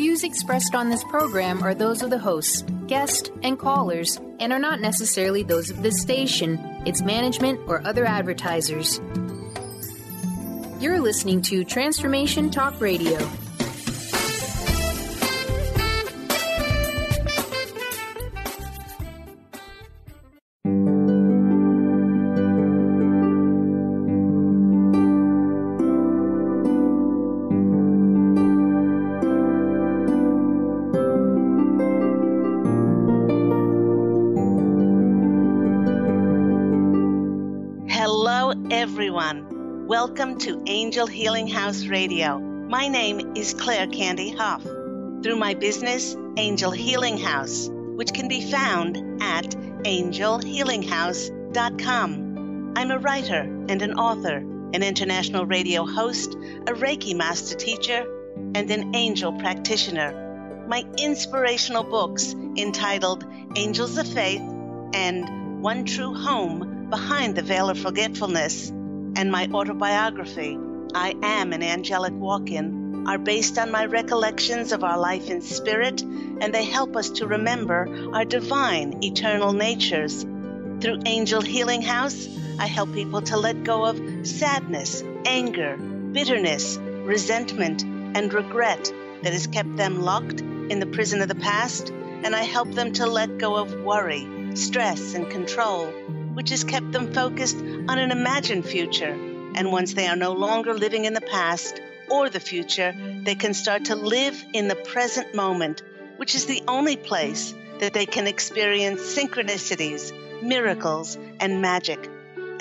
views expressed on this program are those of the hosts, guests, and callers, and are not necessarily those of this station, its management, or other advertisers. You're listening to Transformation Talk Radio. Everyone, welcome to Angel Healing House Radio. My name is Claire Candy Hough. Through my business, Angel Healing House, which can be found at angelhealinghouse.com. I'm a writer and an author, an international radio host, a Reiki master teacher, and an angel practitioner. My inspirational books entitled Angels of Faith and One True Home Behind the Veil of Forgetfulness, and my autobiography, I Am an Angelic Walk-In, are based on my recollections of our life in spirit, and they help us to remember our divine, eternal natures. Through Angel Healing House, I help people to let go of sadness, anger, bitterness, resentment, and regret that has kept them locked in the prison of the past, and I help them to let go of worry, stress, and control, which has kept them focused on an imagined future. And once they are no longer living in the past or the future, they can start to live in the present moment, which is the only place that they can experience synchronicities, miracles, and magic.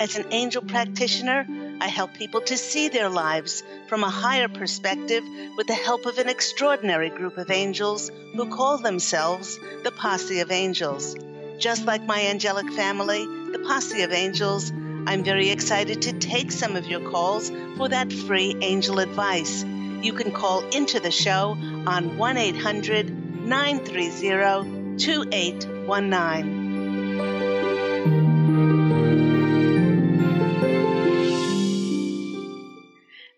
As an angel practitioner, I help people to see their lives from a higher perspective with the help of an extraordinary group of angels who call themselves the Posse of Angels. Just like my angelic family, the Posse of Angels, I'm very excited to take some of your calls for that free angel advice. You can call into the show on 1-800-930-2819.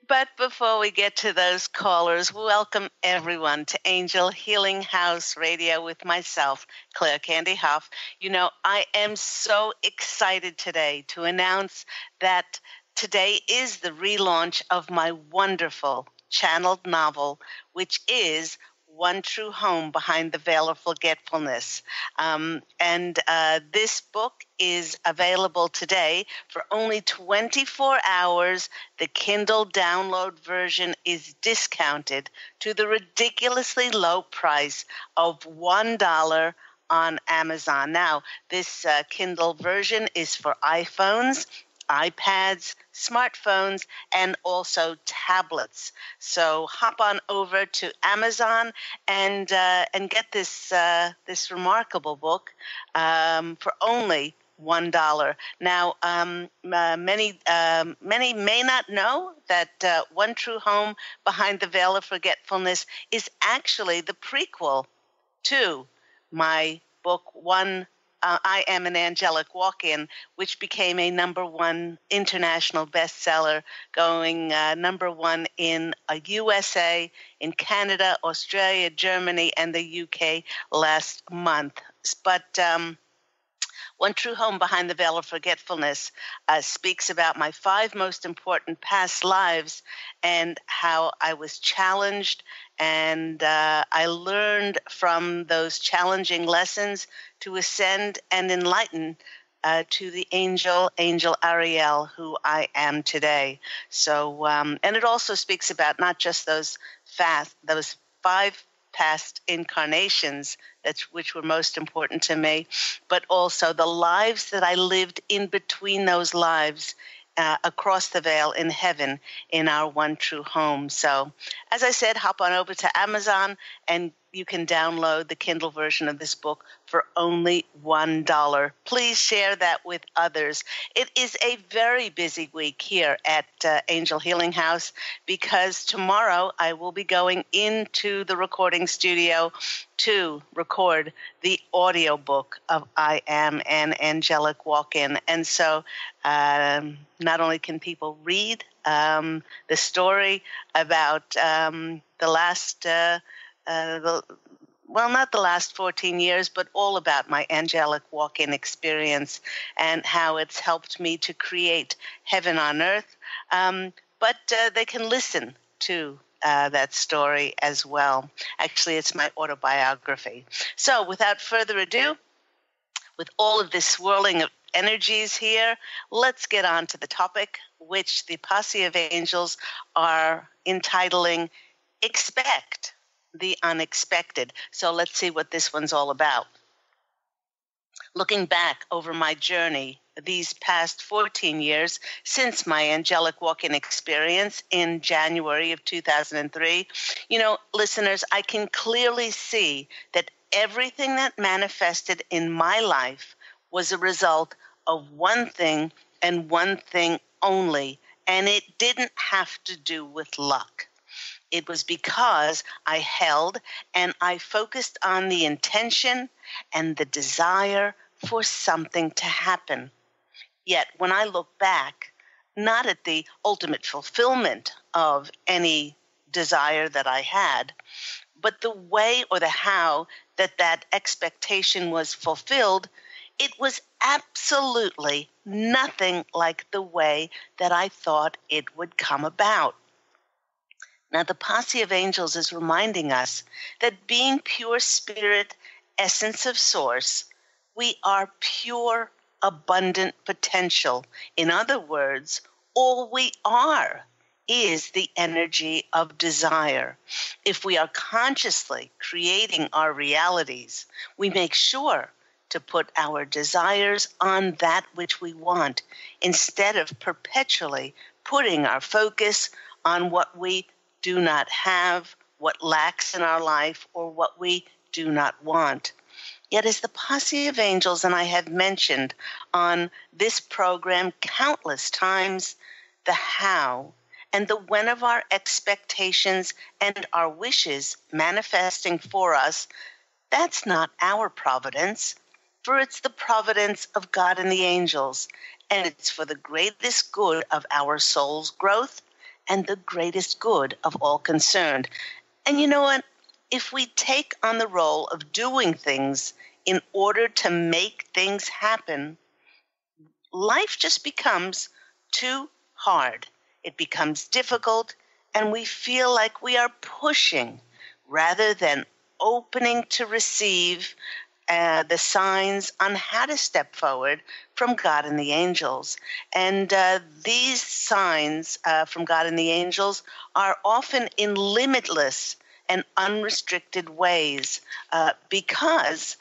But before we get to those callers, welcome everyone to Angel Healing House Radio with myself, Claire Candy Hough. You know, I am so excited today to announce that today is the relaunch of my wonderful channeled novel, which is One True Home Behind the Veil of Forgetfulness. This book is available today for only 24 hours. The Kindle download version is discounted to the ridiculously low price of $1 on Amazon. Now, this Kindle version is for iPhones, iPads, smartphones, and also tablets. So hop on over to Amazon and get this remarkable book for only $1. Now, many may not know that One True Home Behind the Veil of Forgetfulness is actually the prequel to my book I Am an Angelic Walk-In, which became a #1 international bestseller, going #1 in USA, in Canada, Australia, Germany, and the UK last month. But One True Home Behind the Veil of Forgetfulness speaks about my 5 most important past lives and how I was challenged, and I learned from those challenging lessons to ascend and enlighten to the angel Ariel, who I am today. So, and it also speaks about not just those 5 past incarnations which were most important to me, but also the lives that I lived in between those lives across the veil in heaven in our One True Home. So, as I said, hop on over to Amazon and you can download the Kindle version of this book for only $1. Please share that with others. It is a very busy week here at Angel Healing House because tomorrow I will be going into the recording studio to record the audiobook of I Am an Angelic Walk-In. And so not only can people read the story about the last not the last 14 years, but all about my angelic walk-in experience and how it's helped me to create heaven on earth. But they can listen to that story as well. Actually, it's my autobiography. So without further ado, with all of this swirling of energies here, let's get on to the topic, which the Posse of Angels are entitling Expect the Unexpected. So let's see what this one's all about. Looking back over my journey these past 14 years since my angelic walk-in experience in January of 2003, listeners, I can clearly see that everything that manifested in my life was a result of one thing and one thing only, and it didn't have to do with luck. It was because I held and I focused on the intention and the desire for something to happen. Yet when I look back, not at the ultimate fulfillment of any desire that I had, but the way or the how that expectation was fulfilled, it was absolutely nothing like the way that I thought it would come about. Now, the Posse of Angels is reminding us that being pure spirit, essence of source, we are pure, abundant potential. In other words, all we are is the energy of desire. If we are consciously creating our realities, we make sure to put our desires on that which we want, instead of perpetually putting our focus on what we do not have, what lacks in our life, or what we do not want. Yet as the Posse of Angels and I have mentioned on this program countless times, the how and the when of our expectations and our wishes manifesting for us, that's not our providence, for it's the providence of God and the angels, and it's for the greatest good of our soul's growth and the greatest good of all concerned. And you know what? If we take on the role of doing things in order to make things happen, life just becomes too hard. It becomes difficult, and we feel like we are pushing rather than opening to receive the signs on how to step forward from God and the angels. And these signs from God and the angels are often in limitless and unrestricted ways because,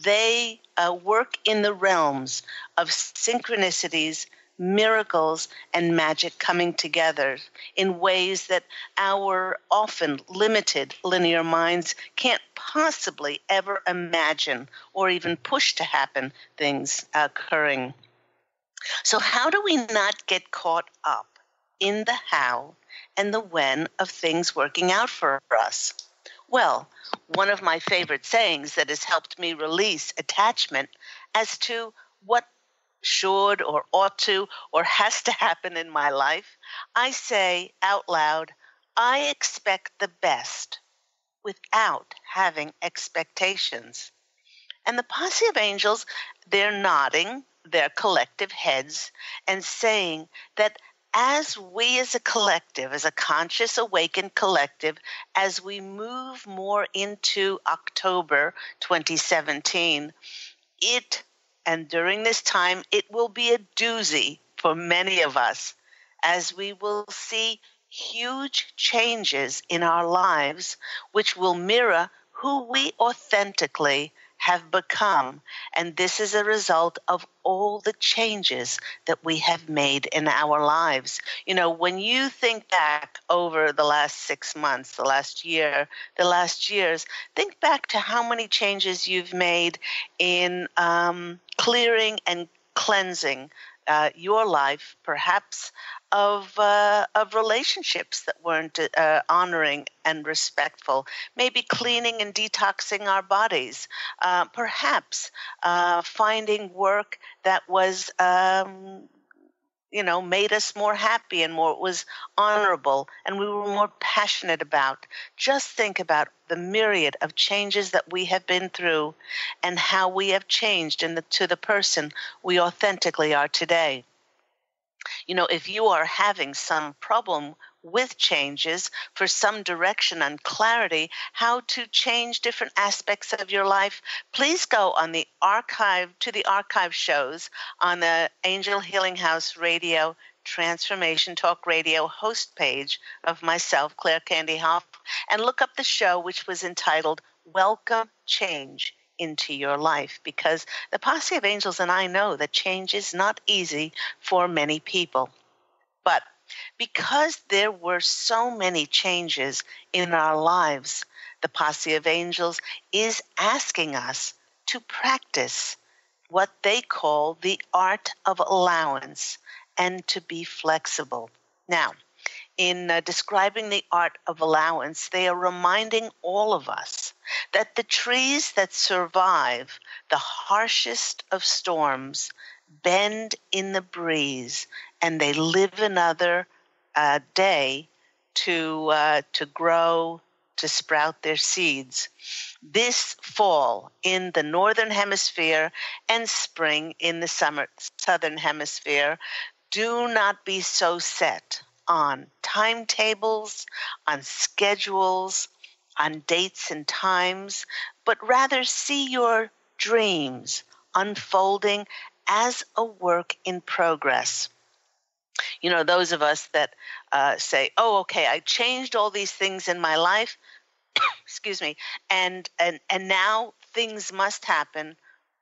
they work in the realms of synchronicities, miracles, and magic coming together in ways that our often limited linear minds can't possibly ever imagine or even push to happen things occurring. So how do we not get caught up in the how and the when of things working out for us? Well, one of my favorite sayings that has helped me release attachment as to what should or ought to or has to happen in my life, I say out loud, I expect the best without having expectations. And the Posse of Angels, they're nodding their collective heads and saying that as we as a collective, as a conscious awakened collective, as we move more into October 2017, and during this time, it will be a doozy for many of us, as we will see huge changes in our lives, which will mirror who we authentically have become. And this is a result of all the changes that we have made in our lives. When you think back over the last 6 months, the last year, the last years, think back to how many changes you've made in clearing and cleansing your life, perhaps of relationships that weren't honoring and respectful, maybe cleaning and detoxing our bodies, perhaps finding work that was made us more happy and more, was honorable, and we were more passionate about. Just think about the myriad of changes that we have been through and how we have changed to the person we authentically are today. If you are having some problem with changes for some direction and clarity, how to change different aspects of your life, please go on the archive shows on the Angel Healing House Radio Transformation Talk Radio host page of myself, Claire Candy Hough, and look up the show, which was entitled Welcome Change into Your Life, because the Posse of Angels and I know that change is not easy for many people. But because there were so many changes in our lives, the Posse of Angels is asking us to practice what they call the art of allowance and to be flexible. Now, in describing the art of allowance, they are reminding all of us that the trees that survive the harshest of storms bend in the breeze, and they live another day to grow, to sprout their seeds. This fall in the northern hemisphere and spring in the southern hemisphere, do not be so set on timetables, on schedules, on dates and times, but rather see your dreams unfolding as a work in progress. Those of us that say, oh, okay, I changed all these things in my life, excuse me, and now things must happen.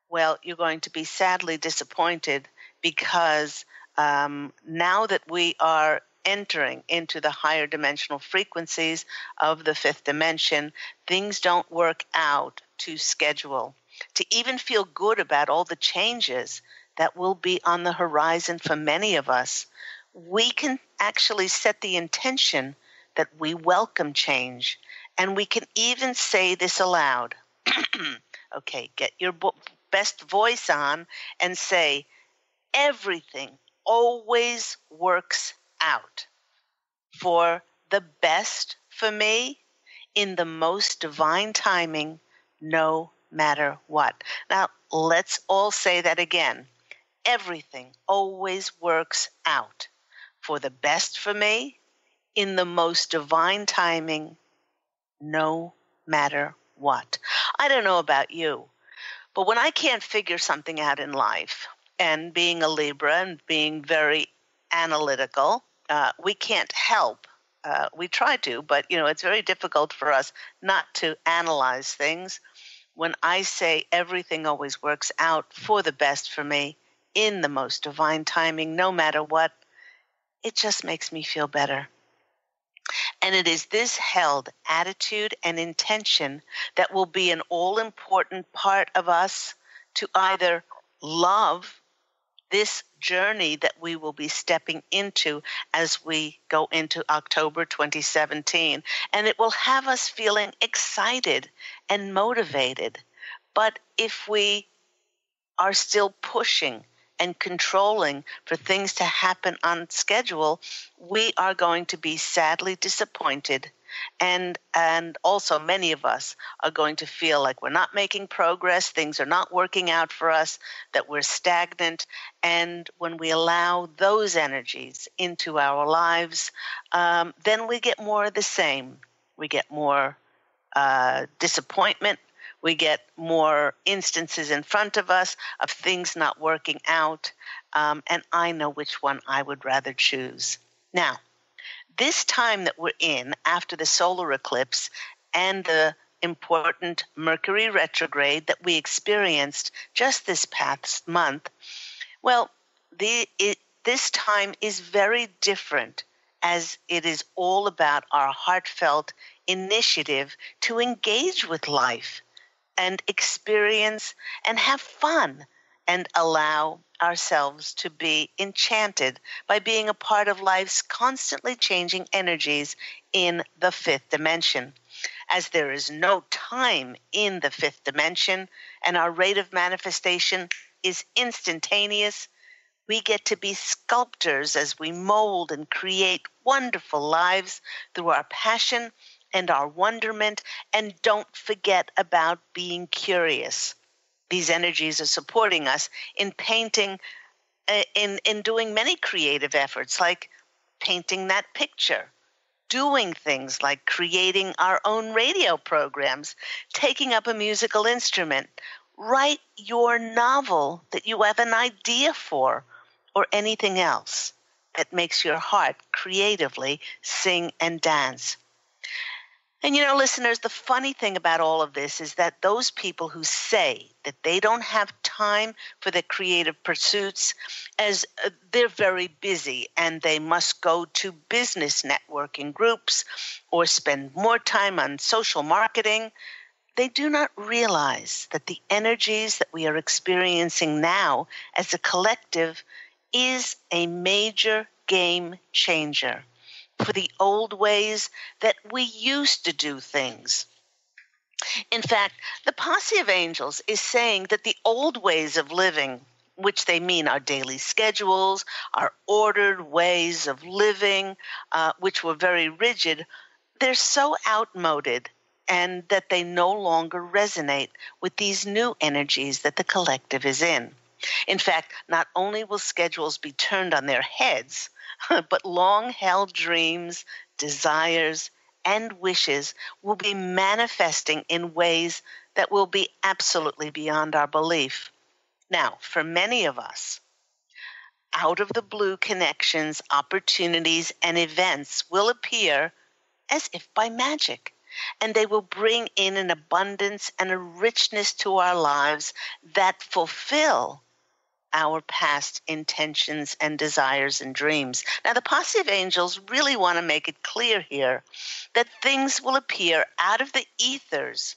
Well, you're going to be sadly disappointed, because now that we are entering into the higher dimensional frequencies of the fifth dimension, things don't work out to schedule. To even feel good about all the changes that will be on the horizon for many of us, we can actually set the intention that we welcome change. And we can even say this aloud. Okay, get your best voice on and say, everything always works out for the best for me in the most divine timing, no matter what. Now, let's all say that again. Everything always works out for the best for me in the most divine timing, no matter what. I don't know about you, but when I can't figure something out in life, and being a Libra and being very analytical, we can't help. We try to, but it's very difficult for us not to analyze things. When I say everything always works out for the best for me in the most divine timing, no matter what, it just makes me feel better. And it is this held attitude and intention that will be an all-important part of us to either love this journey that we will be stepping into as we go into October 2017. And it will have us feeling excited and motivated. But if we are still pushing and controlling for things to happen on schedule, we are going to be sadly disappointed. And also many of us are going to feel like we're not making progress, things are not working out for us, that we're stagnant. And when we allow those energies into our lives, then we get more of the same. We get more disappointment. We get more instances in front of us of things not working out, and I know which one I would rather choose. Now, this time that we're in after the solar eclipse and the important Mercury retrograde that we experienced just this past month, well, this time is very different, as it is all about our heartfelt initiative to engage with life and experience and have fun and allow ourselves to be enchanted by being a part of life's constantly changing energies in the fifth dimension. As there is no time in the fifth dimension and our rate of manifestation is instantaneous, We get to be sculptors as we mold and create wonderful lives through our passion and our wonderment. And don't forget about being curious. These energies are supporting us in painting, in doing many creative efforts, like painting that picture, doing things like creating our own radio programs, taking up a musical instrument, write your novel that you have an idea for, or anything else that makes your heart creatively sing and dance. And listeners, the funny thing about all of this is that those people who say that they don't have time for their creative pursuits, as they're very busy and they must go to business networking groups or spend more time on social marketing, they do not realize that the energies that we are experiencing now as a collective is a major game changer for the old ways that we used to do things. In fact, the Posse of Angels is saying that the old ways of living, which they mean our daily schedules, our ordered ways of living, which were very rigid, they're so outmoded and that they no longer resonate with these new energies that the collective is in. In fact, not only will schedules be turned on their heads, but long-held dreams, desires, and wishes will be manifesting in ways that will be absolutely beyond our belief. Now, for many of us, out of the blue connections, opportunities, and events will appear as if by magic, and they will bring in an abundance and a richness to our lives that fulfill our past intentions and desires and dreams. Now, the Posse of Angels really want to make it clear here that things will appear out of the ethers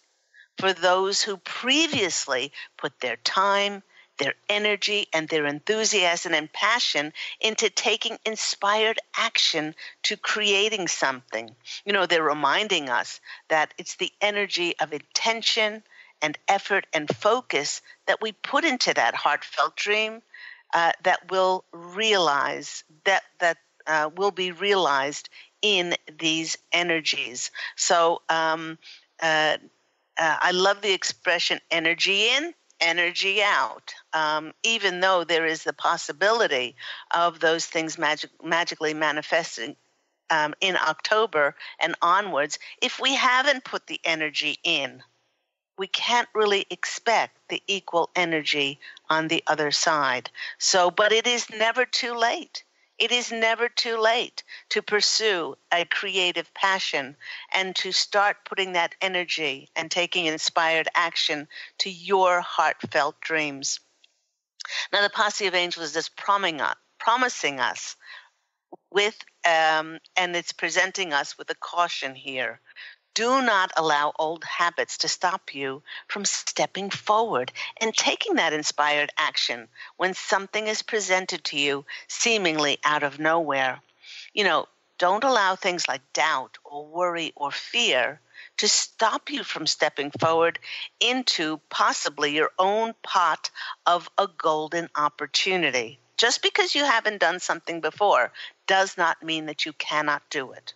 for those who previously put their time, their energy, and their enthusiasm and passion into taking inspired action to creating something. They're reminding us that it's the energy of intention and effort and focus that we put into that heartfelt dream that will realize that will be realized in these energies. So I love the expression energy in, energy out. Even though there is the possibility of those things magically manifesting in October and onwards, if we haven't put the energy in, we can't really expect the equal energy on the other side. But it is never too late. It is never too late to pursue a creative passion and to start putting that energy and taking inspired action to your heartfelt dreams. Now, the Posse of Angels is just promising us with, and it's presenting us with a caution here. Do not allow old habits to stop you from stepping forward and taking that inspired action when something is presented to you seemingly out of nowhere. Don't allow things like doubt or worry or fear to stop you from stepping forward into possibly your own pot of a golden opportunity. Just because you haven't done something before does not mean that you cannot do it.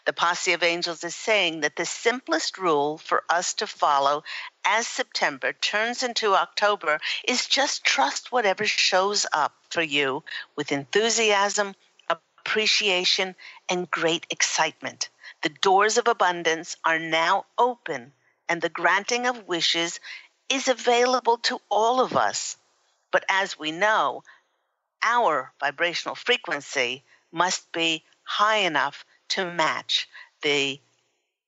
The Posse of Angels is saying that the simplest rule for us to follow as September turns into October is just trust whatever shows up for you with enthusiasm, appreciation, and great excitement. The doors of abundance are now open, and the granting of wishes is available to all of us. But as we know, our vibrational frequency must be high enough to match the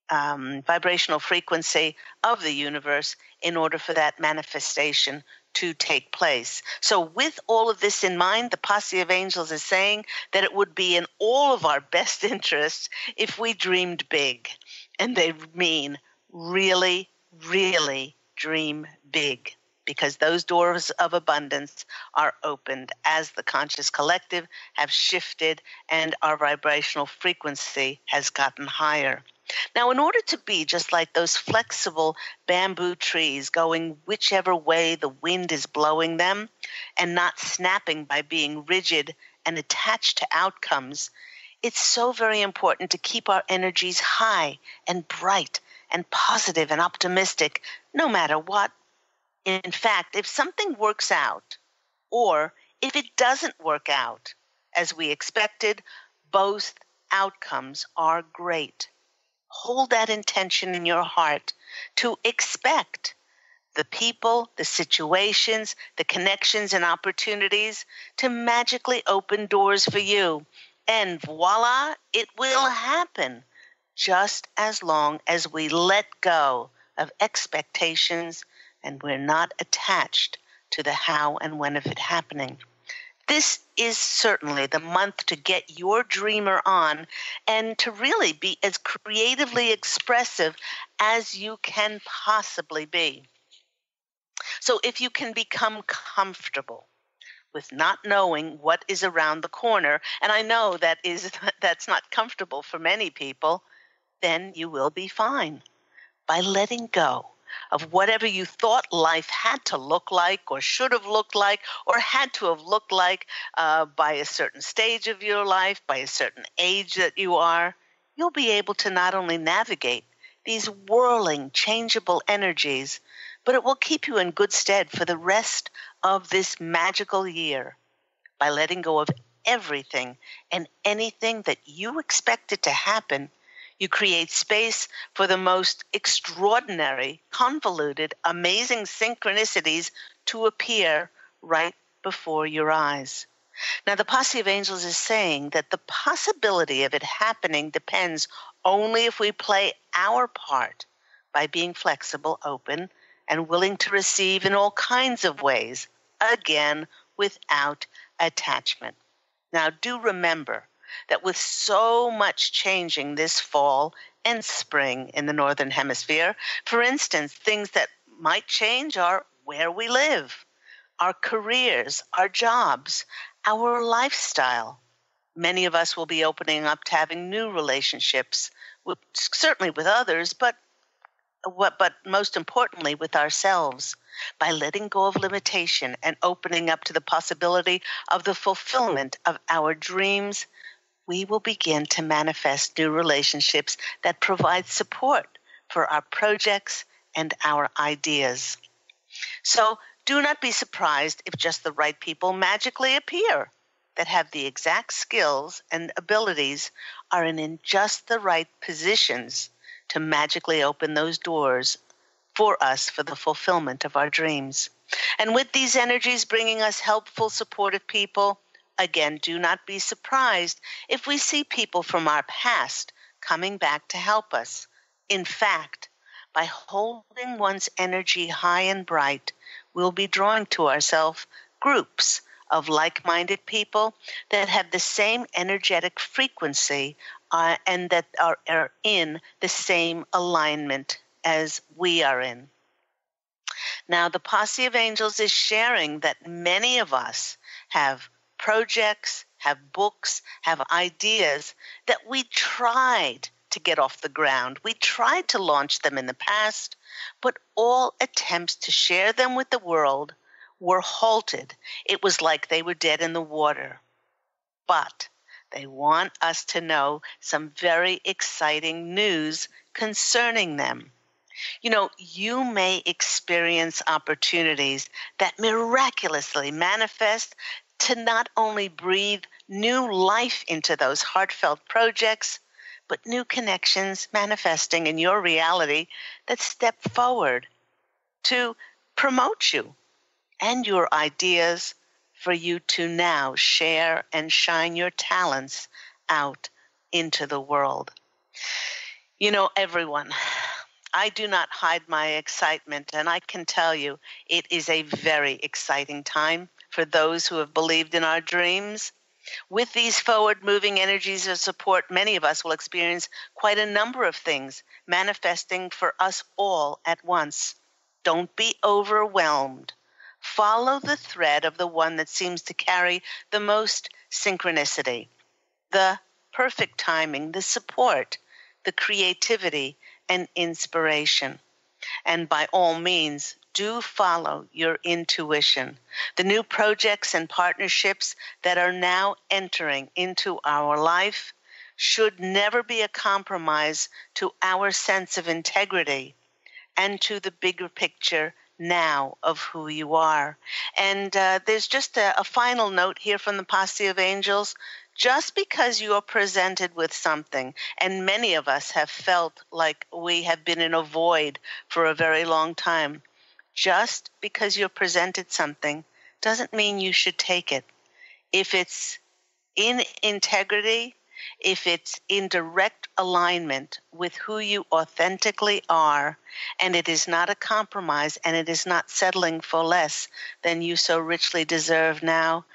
vibrational frequency of the universe in order for that manifestation to take place. So with all of this in mind, the Posse of Angels is saying that it would be in all of our best interests if we dreamed big. And they mean really, really dream big, because those doors of abundance are opened as the conscious collective have shifted and our vibrational frequency has gotten higher. Now, in order to be just like those flexible bamboo trees going whichever way the wind is blowing them and not snapping by being rigid and attached to outcomes, it's so very important to keep our energies high and bright and positive and optimistic no matter what. In fact, if something works out or if it doesn't work out as we expected, both outcomes are great. Hold that intention in your heart to expect the people, the situations, the connections and opportunities to magically open doors for you. And voila, it will happen just as long as we let go of expectations and we're not attached to the how and when of it happening. This is certainly the month to get your dreamer on and to really be as creatively expressive as you can possibly be. So if you can become comfortable with not knowing what is around the corner, and I know that's not comfortable for many people, then you will be fine by letting go of whatever you thought life had to look like or should have looked like or had to have looked like by a certain stage of your life, by a certain age that you are. You'll be able to not only navigate these whirling, changeable energies, but it will keep you in good stead for the rest of this magical year by letting go of everything and anything that you expected to happen. You create space for the most extraordinary, convoluted, amazing synchronicities to appear right before your eyes. Now, the Posse of Angels is saying that the possibility of it happening depends only if we play our part by being flexible, open, and willing to receive in all kinds of ways, again, without attachment. Now, do remember that with so much changing this fall and spring in the Northern Hemisphere, for instance, things that might change are where we live, our careers, our jobs, our lifestyle. Many of us will be opening up to having new relationships, certainly with others, but most importantly with ourselves. By letting go of limitation and opening up to the possibility of the fulfillment of our dreams, we will begin to manifest new relationships that provide support for our projects and our ideas. So do not be surprised if just the right people magically appear that have the exact skills and abilities are in just the right positions to magically open those doors for us for the fulfillment of our dreams. And with these energies bringing us helpful, supportive people, again, do not be surprised if we see people from our past coming back to help us. In fact, by holding one's energy high and bright, we'll be drawing to ourselves groups of like-minded people that have the same energetic frequency and that are in the same alignment as we are in. Now, the Posse of Angels is sharing that many of us have projects, have books, have ideas that we tried to get off the ground. We tried to launch them in the past, but all attempts to share them with the world were halted. It was like they were dead in the water. But they want us to know some very exciting news concerning them. You know, you may experience opportunities that miraculously manifest to not only breathe new life into those heartfelt projects, but new connections manifesting in your reality that step forward to promote you and your ideas for you to now share and shine your talents out into the world. You know, everyone, I do not hide my excitement, and I can tell you it is a very exciting time for those who have believed in our dreams. With these forward-moving energies of support, many of us will experience quite a number of things manifesting for us all at once. Don't be overwhelmed. Follow the thread of the one that seems to carry the most synchronicity, the perfect timing, the support, the creativity and inspiration. And by all means, do follow your intuition. The new projects and partnerships that are now entering into our life should never be a compromise to our sense of integrity and to the bigger picture now of who you are. And there's just a final note here from the Posse of Angels. Just because you are presented with something, and many of us have felt like we have been in a void for a very long time, just because you're presented something doesn't mean you should take it. If it's in integrity, if it's in direct alignment with who you authentically are, and it is not a compromise, and it is not settling for less than you so richly deserve now,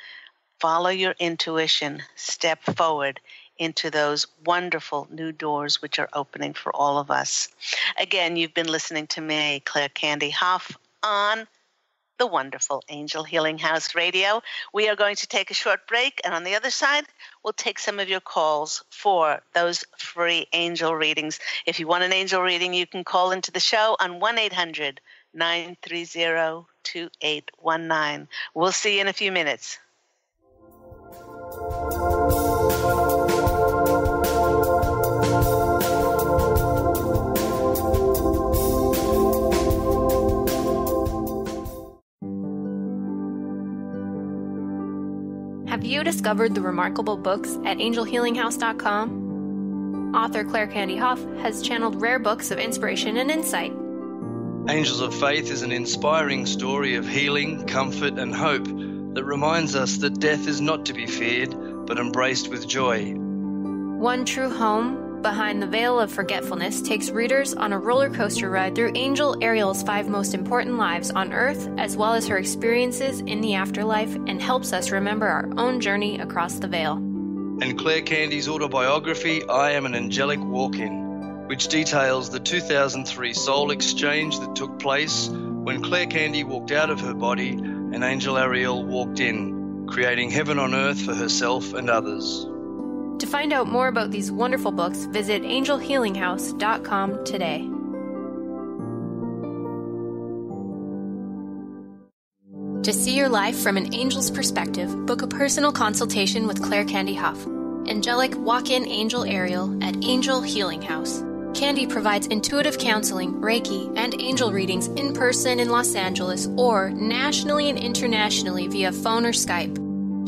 follow your intuition, step forward into those wonderful new doors which are opening for all of us. Again, you've been listening to me, Claire Candy Hough, on the wonderful Angel Healing House Radio. We are going to take a short break, and on the other side, we'll take some of your calls for those free angel readings. If you want an angel reading, you can call into the show on 1-800-930-2819. We'll see you in a few minutes. Have you discovered the remarkable books at angelhealinghouse.com? Author Claire Candy Hough has channeled rare books of inspiration and insight. Angels of Faith is an inspiring story of healing, comfort, and hope that reminds us that death is not to be feared, but embraced with joy. One True Home, Behind the Veil of Forgetfulness, takes readers on a roller coaster ride through Angel Ariel's 5 most important lives on Earth, as well as her experiences in the afterlife, and helps us remember our own journey across the veil. And Claire Candy's autobiography, I Am an Angelic Walk-In, which details the 2003 soul exchange that took place when Claire Candy walked out of her body and Angel Ariel walked in, creating heaven on earth for herself and others. To find out more about these wonderful books, visit angelhealinghouse.com today. To see your life from an angel's perspective, book a personal consultation with Claire Candy Hough, angelic walk-in angel Ariel at Angel Healing House. Candy provides intuitive counseling, Reiki, and angel readings in person in Los Angeles or nationally and internationally via phone or Skype.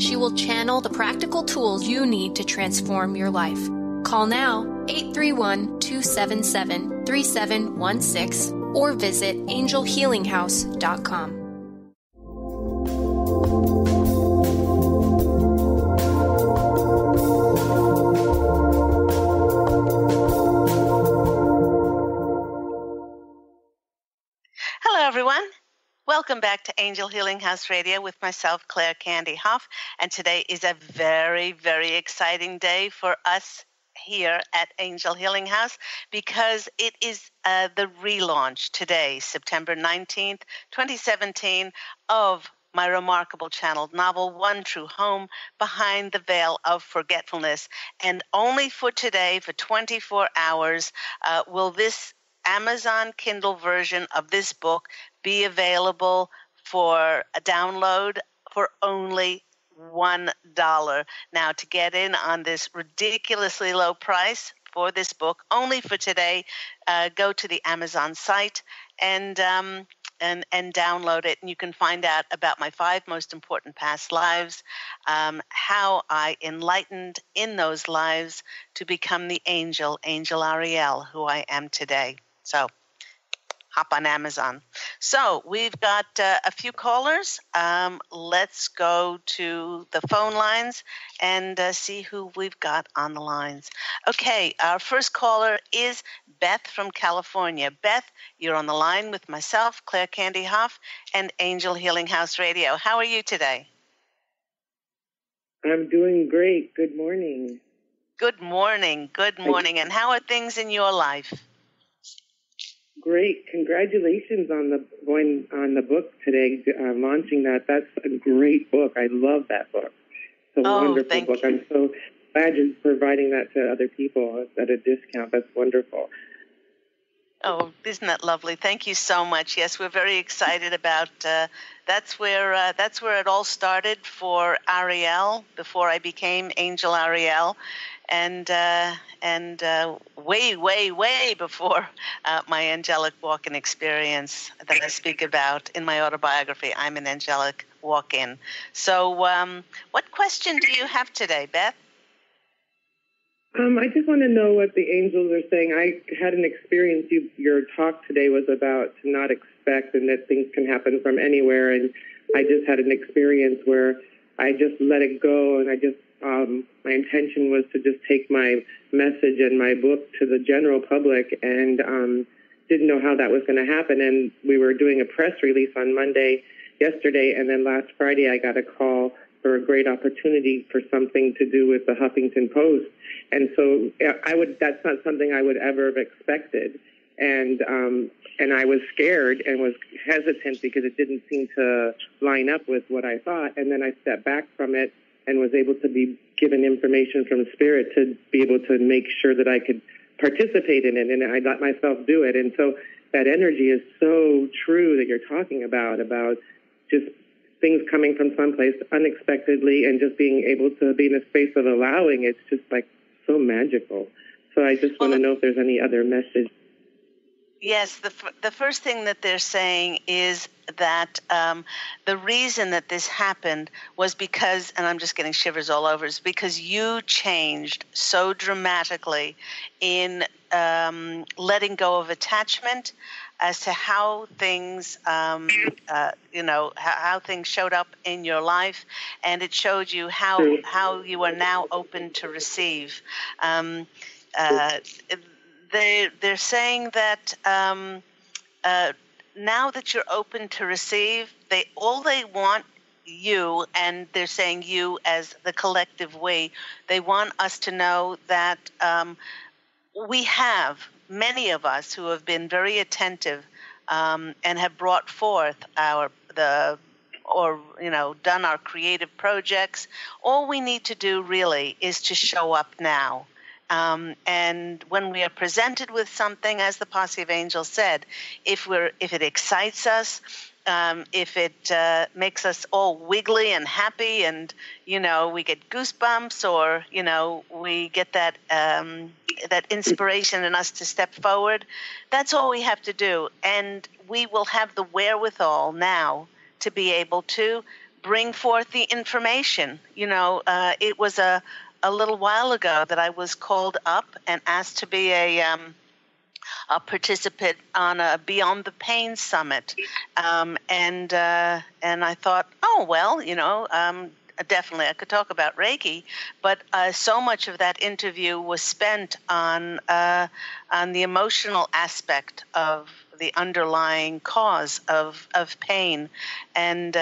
She will channel the practical tools you need to transform your life. Call now, 831-277-3716, or visit angelhealinghouse.com. Hello, everyone. Welcome back to Angel Healing House Radio with myself, Claire Candy Hough. And today is a very, very exciting day for us here at Angel Healing House because it is the relaunch today, September 19th, 2017, of my remarkable channeled novel, One True Home, Behind the Veil of Forgetfulness. And only for today, for 24 hours, will this Amazon Kindle version of this book be available for a download for only $1. Now, to get in on this ridiculously low price for this book, only for today, go to the Amazon site and download it. And you can find out about my 5 most important past lives, how I enlightened in those lives to become the Angel Ariel, who I am today. So hop on Amazon. So we've got a few callers. Let's go to the phone lines and see who we've got on the lines. Okay, our first caller is Beth from California. Beth, you're on the line with myself, Claire Candy Hough, and Angel Healing House Radio. How are you today? I'm doing great. Good morning. Good morning. Good morning. And how are things in your life? Great. Congratulations on the book today, launching that. That's a great book. I love that book. It's a wonderful book. I'm imagine providing that to other people at a discount. That's wonderful. Oh, isn't that lovely? Thank you so much. Yes, we're very excited about. That's where it all started for Ariel before I became Angel Ariel, and way before my angelic walk-in experience that I speak about in my autobiography. I'm an angelic walk-in. So, what question do you have today, Beth? I just want to know what the angels are saying. I had an experience. Your talk today was about to not expect and that things can happen from anywhere. And I just had an experience where I just let it go. And I just, my intention was to just take my message and my book to the general public, and didn't know how that was going to happen. And we were doing a press release on yesterday, and then last Friday I got a call for a great opportunity for something to do with the Huffington Post. And so that's not something I would ever have expected. And I was scared and was hesitant because it didn't seem to line up with what I thought. And then I stepped back from it and was able to be given information from Spirit to be able to make sure that I could participate in it. And I let myself do it. And so that energy is so true that you're talking about just things coming from someplace unexpectedly and just being able to be in a space of allowing. It's just like so magical. So I just want to know if there's any other message. Yes, the first thing that they're saying is that the reason that this happened was because, and I'm just getting shivers all over, is because you changed so dramatically in letting go of attachment as to how things, how things showed up in your life, and it showed you how you are now open to receive. They're saying that now that you're open to receive, they want you, and they're saying you as the collective we, they want us to know that we have many of us who have been very attentive and have brought forth done our creative projects. All we need to do really is to show up now. And when we are presented with something, as the Posse of Angels said, if it excites us, if it makes us all wiggly and happy, and we get goosebumps, or we get that inspiration in us to step forward, that's all we have to do, and we will have the wherewithal now to be able to bring forth the information. It was a little while ago that I was called up and asked to be a participant on a Beyond the Pain Summit, and I thought, oh well, definitely I could talk about Reiki, but so much of that interview was spent on the emotional aspect of the underlying cause of pain, and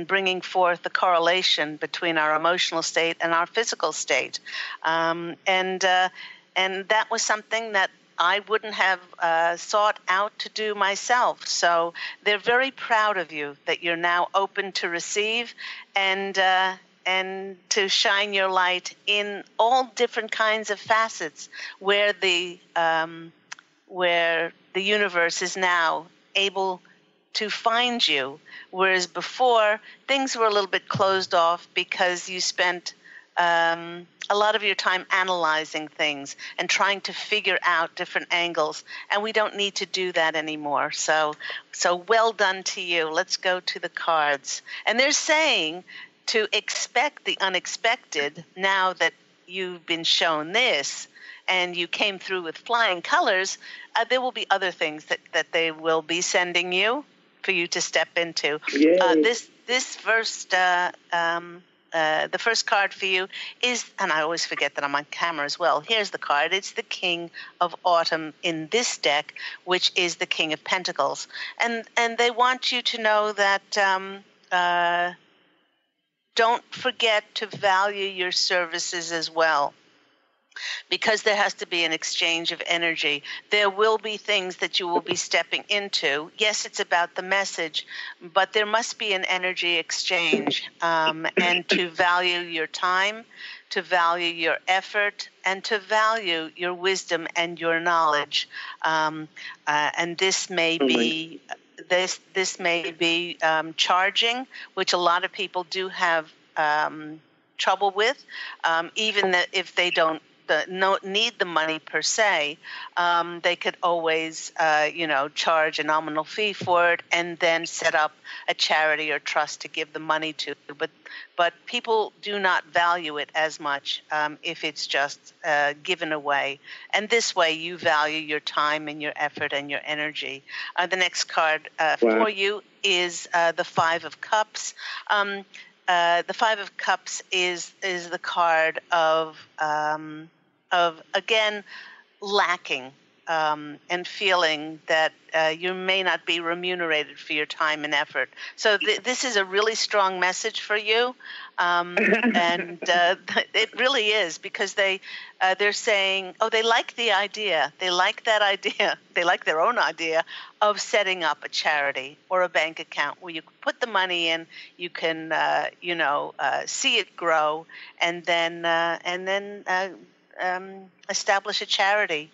bringing forth the correlation between our emotional state and our physical state, and that was something that I wouldn't have sought out to do myself. So they're very proud of you that you're now open to receive and to shine your light in all different kinds of facets where the universe is now able to find you, whereas before things were a little bit closed off because you spent a lot of your time analyzing things and trying to figure out different angles, and we don't need to do that anymore. So well done to you. Let's go to the cards. And they're saying to expect the unexpected now that you've been shown this and you came through with flying colors. There will be other things that they will be sending you for you to step into. This first the first card for you is, and I always forget that I'm on camera as well. Here's the card. It's the King of Autumn in this deck, which is the King of Pentacles. And they want you to know that don't forget to value your services as well, because there has to be an exchange of energy. There will be things that you will be stepping into. Yes, it's about the message, but there must be an energy exchange, and to value your time, to value your effort and to value your wisdom and your knowledge. And this may be this may be charging, which a lot of people do have trouble with, even if they don't need the money per se. They could always, charge a nominal fee for it and then set up a charity or trust to give the money to. But people do not value it as much if it's just given away. And this way you value your time and your effort and your energy. The next card for you is the Five of Cups. The Five of Cups is the card of again lacking and feeling that you may not be remunerated for your time and effort. So this is a really strong message for you, and it really is, because they're saying, they like the idea, they like that idea, they like their own idea of setting up a charity or a bank account where you put the money in, you can see it grow, and then establish a charity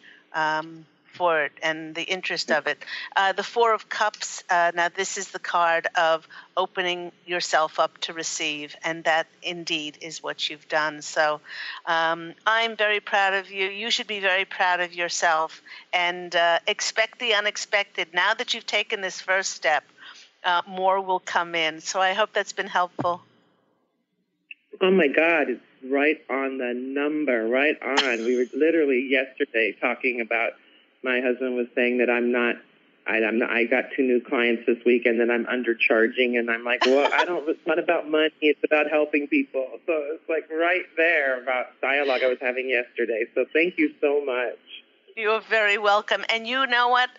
for it and the interest of it. The Four of Cups, now this is the card of opening yourself up to receive, and that indeed is what you've done. So I'm very proud of you. You should be very proud of yourself, and expect the unexpected. Now that you've taken this first step, more will come in. So I hope that's been helpful. Oh, my God, it's right on the number, right on. We were literally yesterday talking about, my husband was saying that I got 2 new clients this week and then I'm undercharging, and I'm like, well, it's not about money, it's about helping people. So it's like right there about dialogue I was having yesterday. So thank you so much. You're very welcome. And you know what?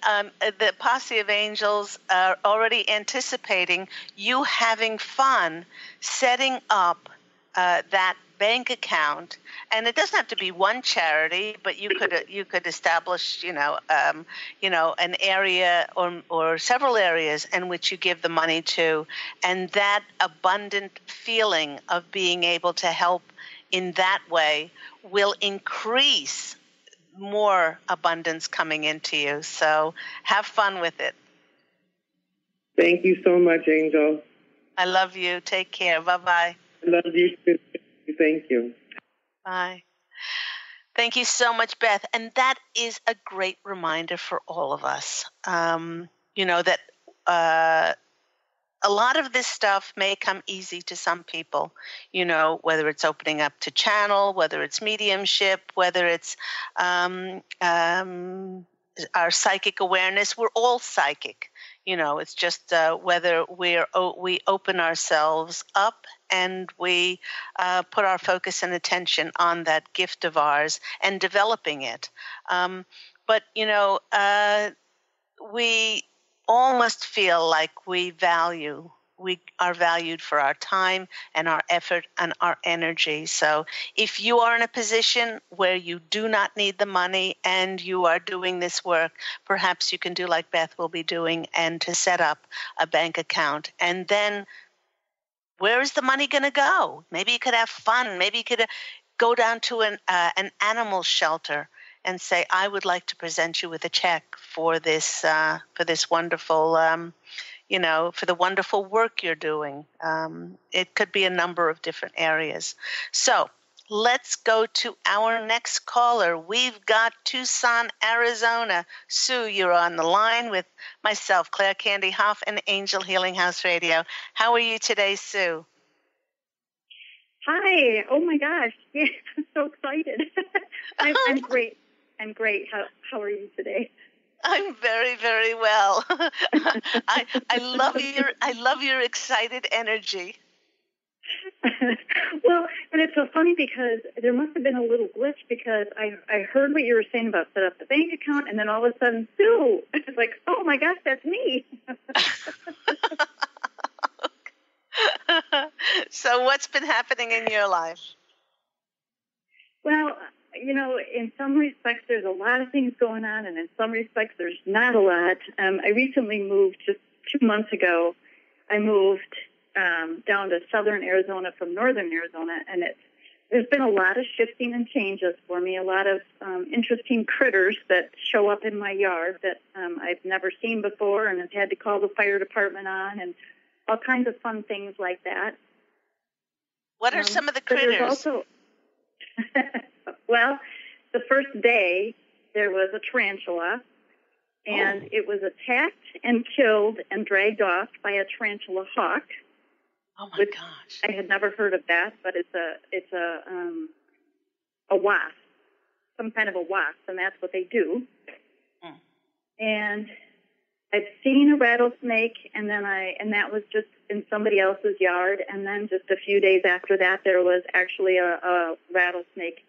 The Posse of Angels are already anticipating you having fun setting up that bank account, and it doesn't have to be one charity, but you could establish an area or several areas in which you give the money to, and that abundant feeling of being able to help in that way will increase more abundance coming into you. So have fun with it. Thank you so much, Angel. I love you. Take care. Bye-bye. I love you too. Thank you. Bye. Thank you so much, Beth. And that is a great reminder for all of us, that a lot of this stuff may come easy to some people, whether it's opening up to channel, whether it's mediumship, whether it's our psychic awareness. We're all psychic. It's just whether we open ourselves up and we put our focus and attention on that gift of ours and developing it. But we all must feel like we are valued for our time and our effort and our energy. So if you are in a position where you do not need the money and you are doing this work, perhaps you can do like Beth will be doing, and to set up a bank account. And then where is the money going to go? Maybe you could have fun. Maybe you could go down to an animal shelter and say, I would like to present you with a check for this wonderful for the wonderful work you're doing. It could be a number of different areas. So let's go to our next caller. We've got Tucson, Arizona. Sue, you're on the line with myself, Claire Candy Hough, and Angel Healing House Radio. How are you today, Sue? Hi. Oh, my gosh. Yeah, I'm so excited. I'm great. I'm great. How are you today? I'm very, very well. I love your excited energy. Well, and it's so funny because there must have been a little glitch, because I heard what you were saying about set up the bank account, and then all of a sudden, Sue, it's like, oh my gosh, that's me. So what's been happening in your life? Well, in some respects, there's a lot of things going on, and in some respects, there's not a lot. I recently moved just 2 months ago. I moved down to southern Arizona from northern Arizona, and it's there's been a lot of shifting and changes for me, a lot of interesting critters that show up in my yard that I've never seen before and have had to call the fire department on, and all kinds of fun things like that. What are some of the critters? Also, well, the first day there was a tarantula, and it was attacked and killed and dragged off by a tarantula hawk. Oh my gosh! I had never heard of that, but it's a wasp, some kind of a wasp, and that's what they do. Mm. And I've seen a rattlesnake, and that was just in somebody else's yard. And then just a few days after that, there was actually a rattlesnake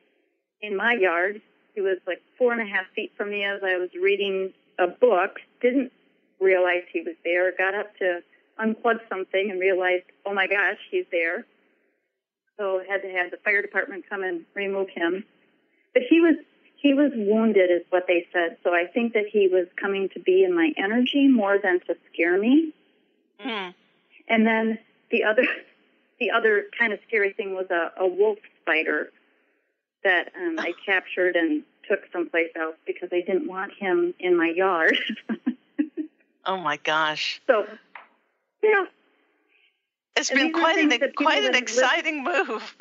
in my yard. He was like 4.5 feet from me as I was reading a book. Didn't realize he was there. Got up to unplug something and realized, oh my gosh, he's there. So had to have the fire department come and remove him. But he was wounded, is what they said. So I think that he was coming to be in my energy more than to scare me. Mm. And then the other kind of scary thing was a wolf spider that I captured and took someplace else because I didn't want him in my yard. Oh my gosh! So yeah, it's been quite an exciting move.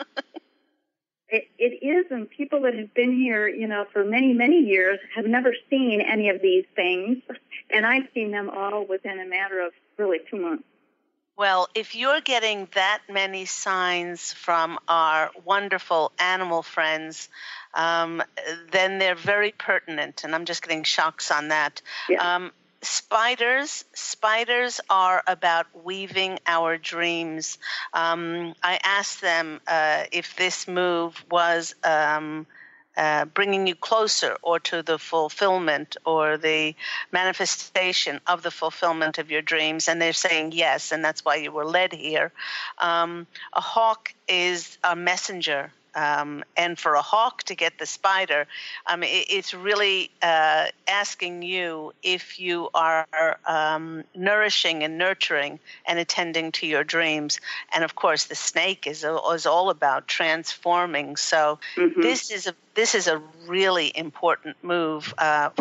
It is, and people that have been here, for many, many years have never seen any of these things, and I've seen them all within a matter of really 2 months. Well, if you're getting that many signs from our wonderful animal friends, then they're very pertinent, and I'm just getting shocks on that. Yeah. Spiders are about weaving our dreams. I asked them if this move was bringing you closer or to the fulfillment or the manifestation of the fulfillment of your dreams, and they're saying yes, and that's why you were led here. A hawk is a messenger. And for a hawk to get the spider, it's really asking you if you are nourishing and nurturing and attending to your dreams. And of course, the snake is all about transforming. So this is a really important move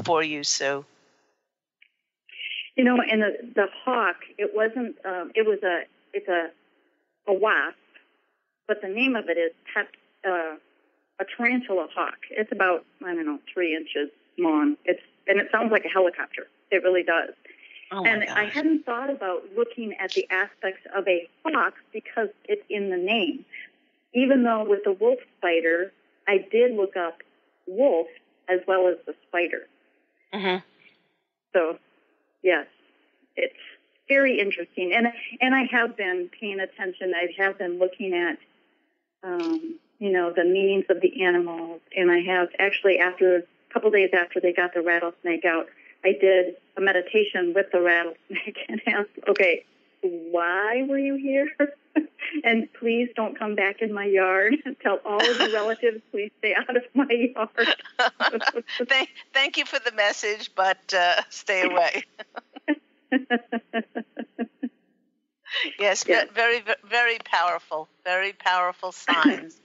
for you, Sue. And the hawk, it wasn't. It's a wasp, but the name of it is a tarantula hawk. It's about 3 inches long. And it sounds like a helicopter. It really does. Oh my gosh. I hadn't thought about looking at the aspects of a hawk because it's in the name. Even though with the wolf spider, I did look up wolf as well as the spider. Mm-hmm. So, yes, it's very interesting. And I have been paying attention. I have been looking at the meanings of the animals. And I have actually, after a couple days after they got the rattlesnake out, I did a meditation with the rattlesnake and asked, okay, why were you here? And please don't come back in my yard. Tell all of your relatives, please stay out of my yard. Thank you for the message, but stay away. Yes, very, very powerful signs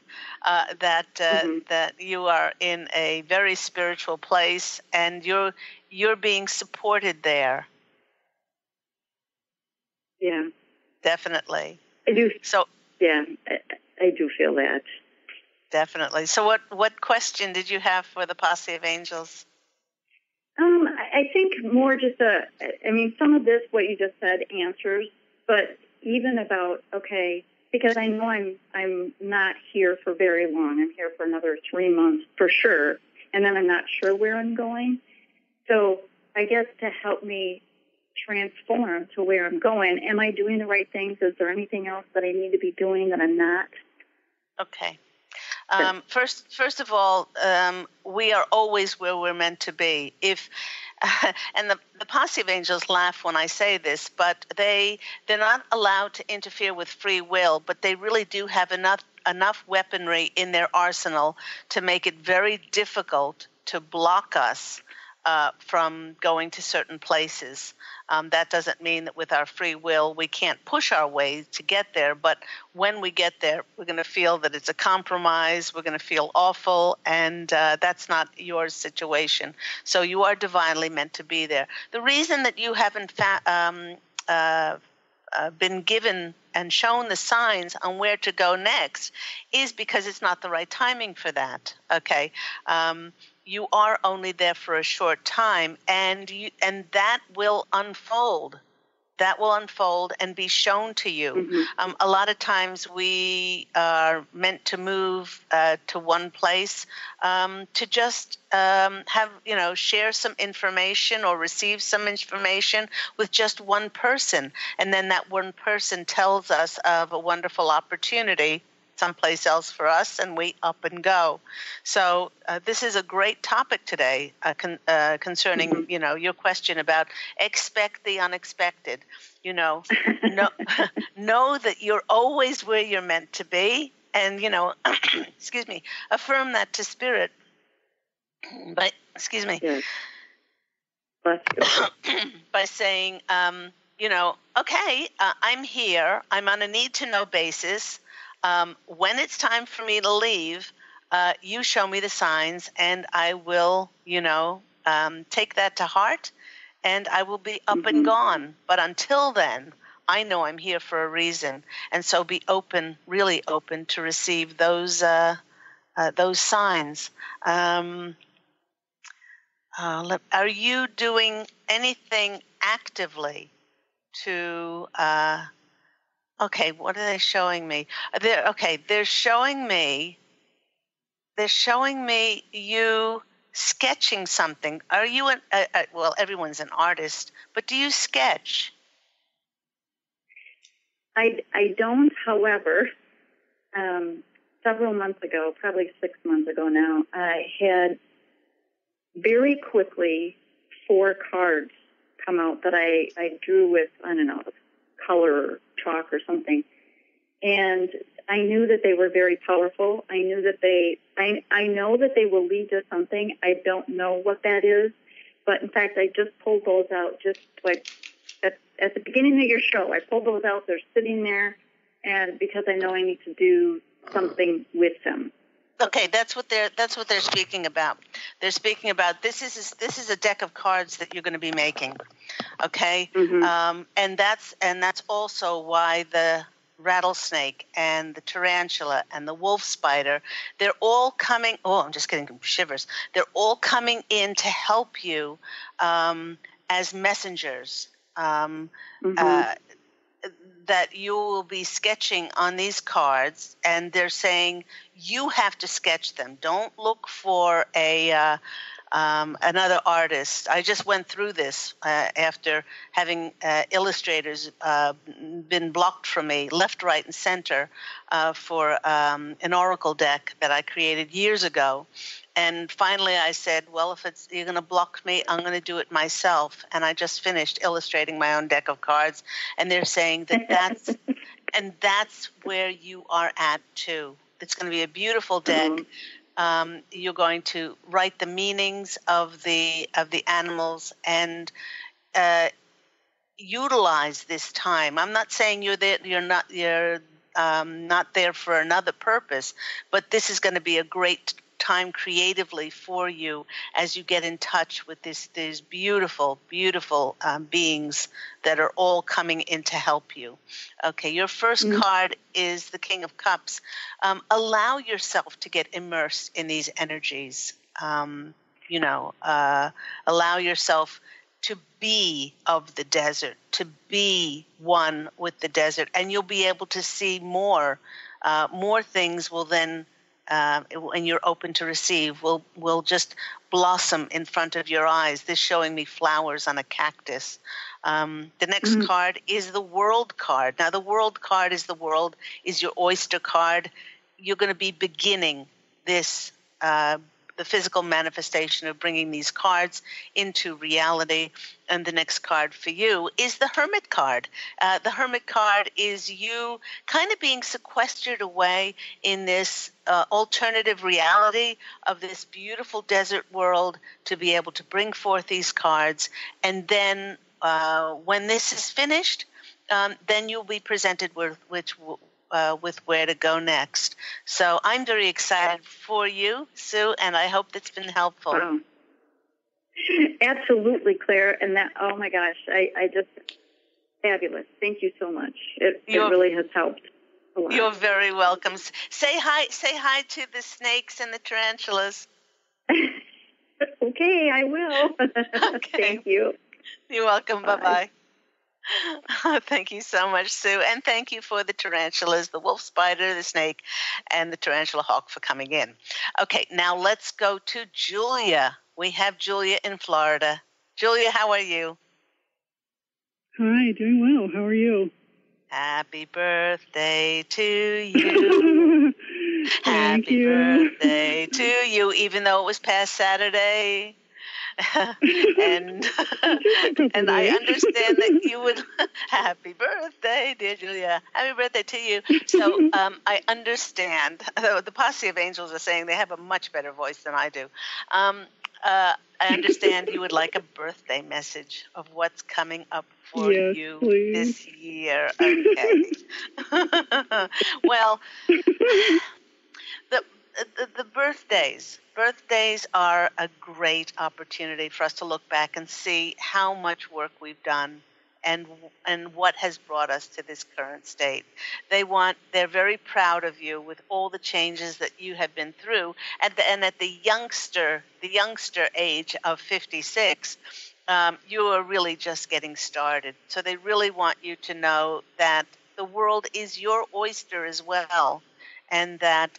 that you are in a very spiritual place, and you're being supported there. Yeah, definitely. I do. So yeah, I do feel that. Definitely. So, what question did you have for the Posse of Angels? I think more just some of this, what you just said, answers. But even about, because I know I'm not here for very long. I'm here for another 3 months for sure. And then I'm not sure where I'm going. So I guess to help me transform to where I'm going, am I doing the right things? Is there anything else that I need to be doing that I'm not? Okay. First of all, we are always where we're meant to be. And the Posse of Angels laugh when I say this, but they're not allowed to interfere with free will, but they really do have enough weaponry in their arsenal to make it very difficult to block us from going to certain places. That doesn't mean that with our free will we can't push our way to get there, but when we get there, we're going to feel that it's a compromise, we're going to feel awful, and that's not your situation. So you are divinely meant to be there. The reason that you haven't been given and shown the signs on where to go next is because it's not the right timing for that, okay? You are only there for a short time, and that will unfold. That will unfold and be shown to you. Mm-hmm. A lot of times we are meant to move to one place to just have, share some information or receive some information with just one person. And then that one person tells us of a wonderful opportunity someplace else for us, and we up and go. So this is a great topic today concerning, mm-hmm. Your question about expect the unexpected. Know that you're always where you're meant to be, and excuse me, affirm that to spirit. But Yes. By saying, okay, I'm here. I'm on a need-to-know basis. When it's time for me to leave, you show me the signs, and I will, take that to heart, and I will be up and gone. But until then, I know I'm here for a reason, and so be open, really open to receive those signs. Are you doing anything actively to? Okay, what are they showing me? They're showing me you sketching something. Are you well, everyone's an artist, but do you sketch? I don't, however, several months ago, probably 6 months ago now, I had very quickly 4 cards come out that I drew with, I don't know, color or chalk or something. And I knew that they were very powerful. I knew that I know that they will lead to something. I don't know what that is. But in fact, I just pulled those out just like at the beginning of your show. I pulled those out. They're sitting there, and because I know I need to do something with them. Okay, that's what they're speaking about. They're speaking about this is a deck of cards that you're going to be making. Okay, and that's also why the rattlesnake and the tarantula and the wolf spider, they're all coming. Oh, I'm just getting shivers. They're all coming in to help you as messengers. That you will be sketching on these cards, and they're saying you have to sketch them. Don't look for another artist. I just went through this after having illustrators been blocked from me left, right, and center for an oracle deck that I created years ago. And finally I said, well, if you're going to block me, I'm going to do it myself. And I just finished illustrating my own deck of cards. And they're saying that's where you are at too. It's going to be a beautiful deck. You're going to write the meanings of the animals and utilize this time. I'm not saying you're not there for another purpose, but this is going to be a great time creatively for you as you get in touch with these beautiful, beautiful beings that are all coming in to help you. Okay, your first card is the King of Cups. Allow yourself to get immersed in these energies. Allow yourself to be of the desert, to be one with the desert, and you'll be able to see more. More things will then, when you're open to receive, will just blossom in front of your eyes. This showing me flowers on a cactus. The next card is the World card. Now, the World card is your oyster card. You're going to be beginning this, the the physical manifestation of bringing these cards into reality. And the next card for you is the Hermit card. The Hermit card is you kind of being sequestered away in this alternative reality of this beautiful desert world to be able to bring forth these cards. And then when this is finished, then you'll be presented with where to go next. So I'm very excited for you, Sue, and I hope that's been helpful. Wow. Absolutely, Claire. And that, oh my gosh, I just, fabulous. Thank you so much. It really has helped a lot. You're very welcome. Say hi to the snakes and the tarantulas. Okay, I will. Okay. Thank you. You're welcome. Bye-bye. Thank you so much, Sue. And thank you for the tarantulas, the wolf spider, the snake, and the tarantula hawk for coming in. Okay, now let's go to Julia. We have Julia in Florida. Julia, how are you? Hi, doing well. How are you? Happy birthday to you. Happy birthday to you, even though it was past Saturday. and I understand that you would. Happy birthday, dear Julia. Happy birthday to you. So I understand. The Posse of Angels are saying they have a much better voice than I do. I understand you would like a birthday message of what's coming up for you this year. Okay. Well, the birthdays are a great opportunity for us to look back and see how much work we've done and what has brought us to this current state. They're very proud of you with all the changes that you have been through, and at the youngster age of 56, you are really just getting started. So they really want you to know that the world is your oyster as well, and that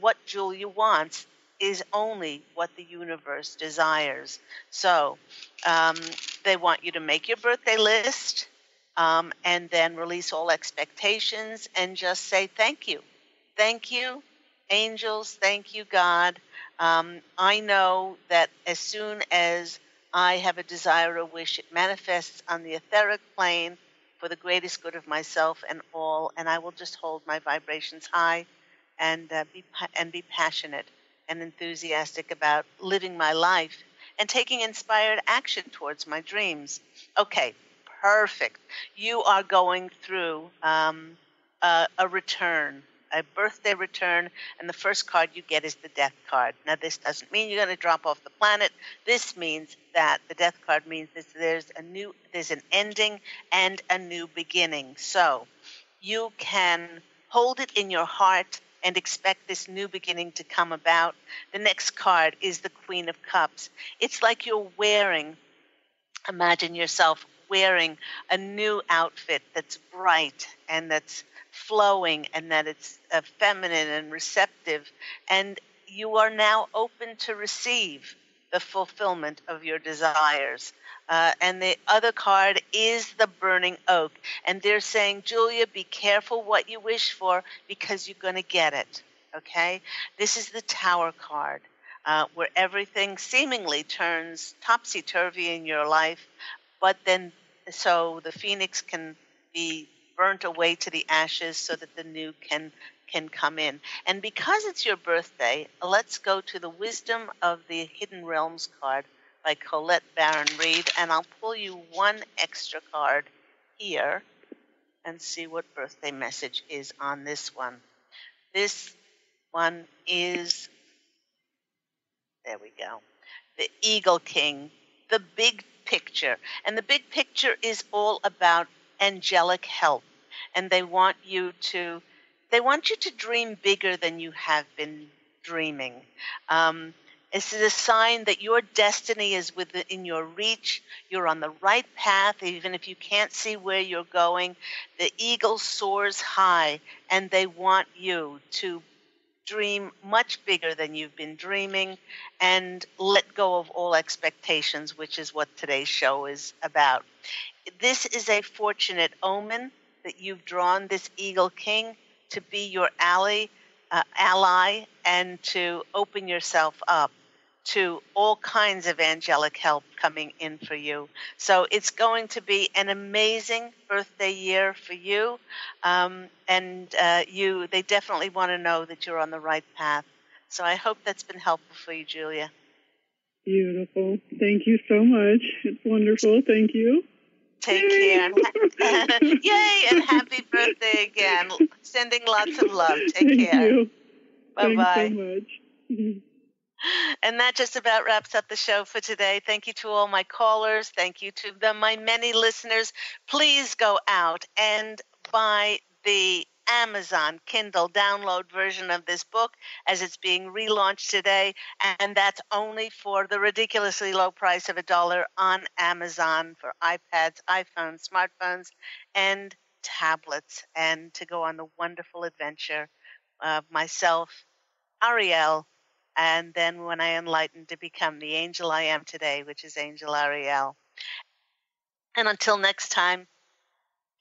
what Julia wants is only what the universe desires. So they want you to make your birthday list and then release all expectations and just say thank you. Thank you, angels. Thank you, God. I know that as soon as I have a desire or wish, it manifests on the etheric plane for the greatest good of myself and all, and I will just hold my vibrations high and be passionate and enthusiastic about living my life and taking inspired action towards my dreams. Okay, perfect. You are going through a return, a birthday return, and the first card you get is the death card. Now, this doesn't mean you're going to drop off the planet. This means that the death card means that there's an ending and a new beginning. So you can hold it in your heart and expect this new beginning to come about. The next card is the Queen of Cups. It's like you're imagine yourself wearing a new outfit that's bright and that's flowing and that it's feminine and receptive. And you are now open to receive the fulfillment of your desires. And the other card is the Burning Oak. And they're saying, Julia, be careful what you wish for because you're going to get it. Okay? This is the Tower card, where everything seemingly turns topsy-turvy in your life, but then so the phoenix can be burnt away to the ashes so that the new can come in. And because it's your birthday, let's go to the Wisdom of the Hidden Realms card by Colette Baron Reed, and I'll pull you one extra card here and see what birthday message is on this one. This one is, there we go, the Eagle King, the big picture. And the big picture is all about angelic help. And they want you to dream bigger than you have been dreaming. This is a sign that your destiny is within your reach. You're on the right path, even if you can't see where you're going. The eagle soars high, and they want you to dream much bigger than you've been dreaming and let go of all expectations, which is what today's show is about. This is a fortunate omen that you've drawn this Eagle King to be your ally and to open yourself up to all kinds of angelic help coming in for you. So it's going to be an amazing birthday year for you. They definitely want to know that you're on the right path. So I hope that's been helpful for you, Julia. Beautiful. Thank you so much. It's wonderful. Thank you. Take care. Yay, and happy birthday again. Sending lots of love. Take care. Thank you. Bye-bye. Thanks so much. And that just about wraps up the show for today. Thank you to all my callers. Thank you to my many listeners. Please go out and buy the Amazon Kindle download version of this book as it's being relaunched today. And that's only for the ridiculously low price of $1 on Amazon for iPads, iPhones, smartphones, and tablets. And to go on the wonderful adventure of myself, Ariel, and then when I enlightened to become the angel I am today, which is Angel Ariel. And until next time,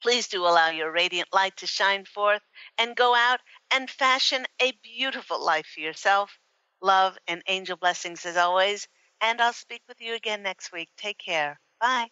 please do allow your radiant light to shine forth and go out and fashion a beautiful life for yourself. Love and angel blessings as always. And I'll speak with you again next week. Take care. Bye.